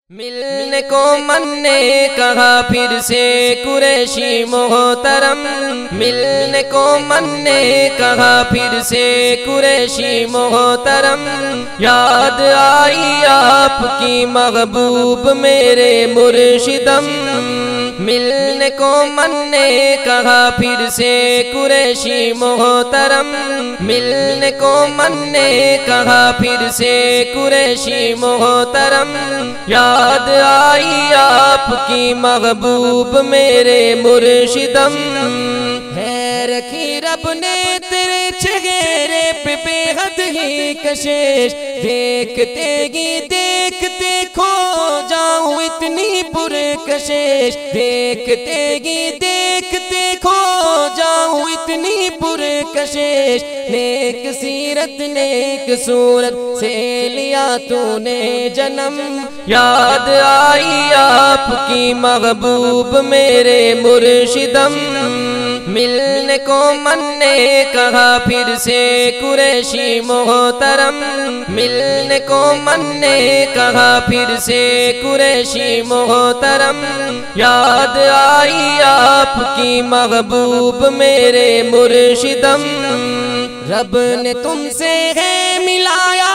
ملنے کو من نے کہا پھر سے قریشی محترم، ملنے کو من نے کہا پھر سے قریشی محترم، یاد آئی آپ کی محبوب میرے مرشدم، ملنے کو من نے کہا پھر سے قریشی محترم، ملنے کو من نے کہا پھر سے قریشی محترم، یاد آئی آپ کی محبوب میرے مرشدم، ہے رکھی رب نے تیرے چہرے پہ بے حد ہی کشش، دیکھتے ہی دیکھتے کھو جاؤں اتنی پرکشش، دیکھتے ہی دیکھتے کھو جاؤں اتنی پرکشش، نیک سیرت نیک صورت سے لیا تو نے جنم، یاد آئی آپ کی محبوب میرے مرشدم، ملنے کو من نے کہا پھر سے قریشی محترم، ملنے کو من نے کہا پھر سے قریشی محترم، یاد آئی آپ کی محبوب میرے مرشدم، رب نے تم سے ہے ملایا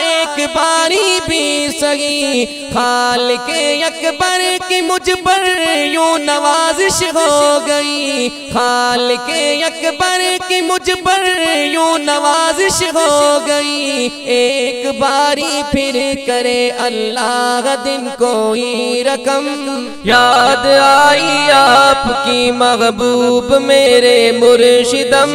ایک باری بھی سہی، خالق اکبر کی مجھ پر یوں نوازش ہو گئی، خالق اکبر کی مجھ پر یوں نوازش ہو گئی، ایک باری پھر کرے اللہ دن کوئی رقم، یاد آئی آپ کی محبوب میرے مرشدم،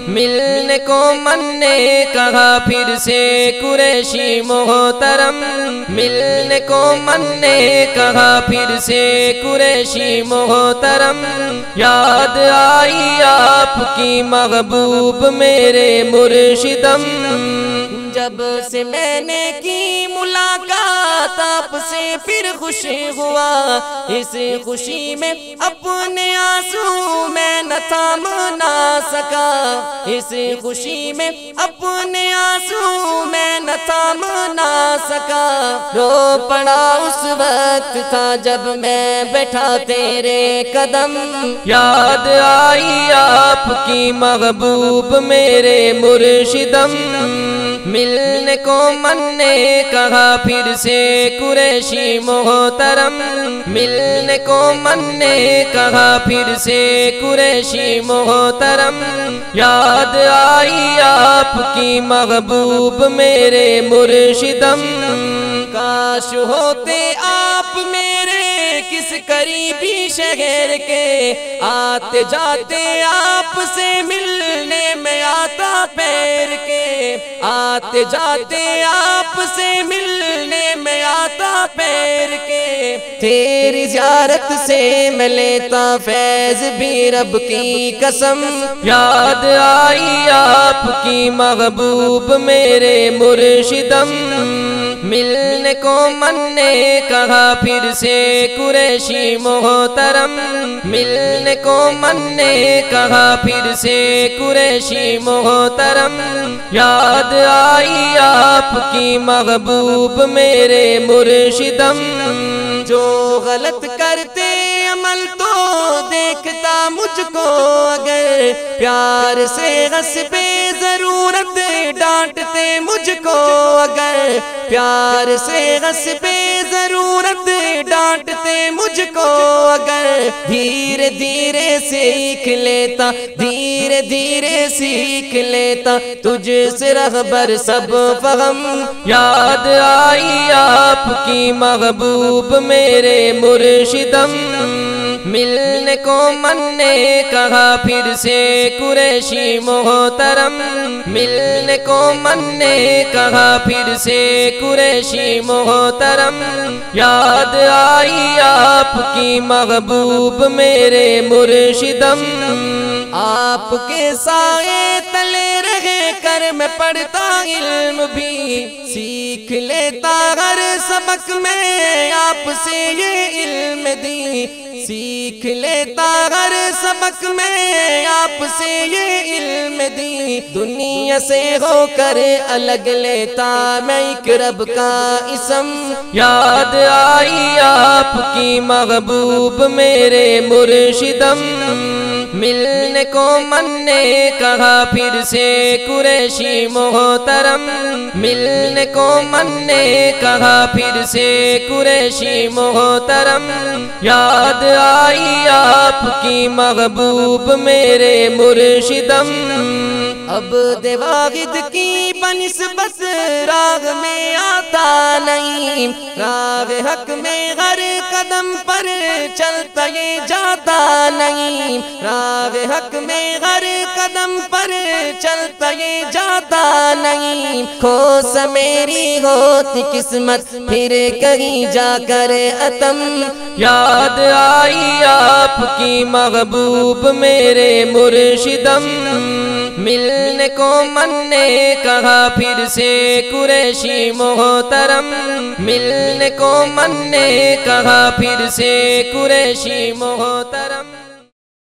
ملنے کو من نے کہا پھر سے قریشی محترم، ملنے کو من نے کہا پھر سے قریشی محترم، یاد آئی آپ کی محبوب میرے مرشدم، جب سے میں نے کی ملاقات آپ سے پھر خوشی ہوا، اس خوشی میں اپنے آنسو میں نہ تھام نہ سکا، اس خوشی میں اپنے آنسو میں نہ تھام نہ سکا، رو پڑا اس وقت تھا جب میں بیٹھا تیرے قدم، یاد آئی آپ کی محبوب میرے مرشدم، ملنے کو من نے کہا پھر سے قریشی محترم، ملنے کو من نے کہا پھر سے قریشی محترم، یاد آئی آپ کی محبوب میرے مرشدم، کاش ہوتے آپ میرے کس قریبی شہر کے، آتے جاتے آپ سے ملنے میں آتا پیر کے، آتے جاتے آپ سے ملنے میں آتا پیر کے، تیری زیارت سے میں لیتا فیض بھی رب کی قسم، یاد آئی آپ کی محبوب میرے مرشدم، ملنے کو من نے کہا پھر سے قریشی محترم، ملنے کو من نے کہا پھر سے قریشی محترم، یاد آئی آپ کی محبوب میرے مرشدم، جو غلط کرتے عمل تو دیکھتا مجھ کو اگر، پیار سے غصب ضرورت ڈانٹتے مجھ کو اگر، پیار سے غصب ضرورت ڈانٹتے مجھ کو اگر، دھیرے دھیرے سیکھ لیتا دھیرے دھیرے سیکھ لیتا تجھ سے رہبر سب فہم، یاد آئی آپ کی محبوب میرے مرشدم، ملنے کو من نے کہا پھر سے قریشی محترم، ملنے کو من نے کہا پھر سے قریشی محترم، یاد آئی آپ کی محبوب میرے مرشدم، آپ کے سائے تلے رہے کر اگر میں پڑھتا علم بھی سیکھ لیتا ہر سبق میں آپ سے یہ علم دی سیکھ لیتا ہر سبق میں آپ سے یہ علم دی دنیا سے ہو کر الگ لیتا میں ایک رب کا اسم یاد آئی آپ کی محبوب میرے مرشدم ملنے کو من نے کہا پھر سے قریشی محترم ملنے کو من نے کہا پھر سے قریشی محترم یاد آئی آپ کی محبوب میرے مرشدم عبد واحد کی بنسبت راگ میں آتا نہیں راگ حق میں ہر قدم پر چلتا یہ جاتا نہیں راگ حق میں ہر قدم پر چلتا یہ جاتا نہیں کھوس میری ہوتی قسمت پھر کہیں جا کر اتم یاد آئی آپ کی محبوب میرے مرشدم ملنے کو من نے کہا پھر سے قریشی محترم ملنے کو من نے کہا پھر سے قریشی محترم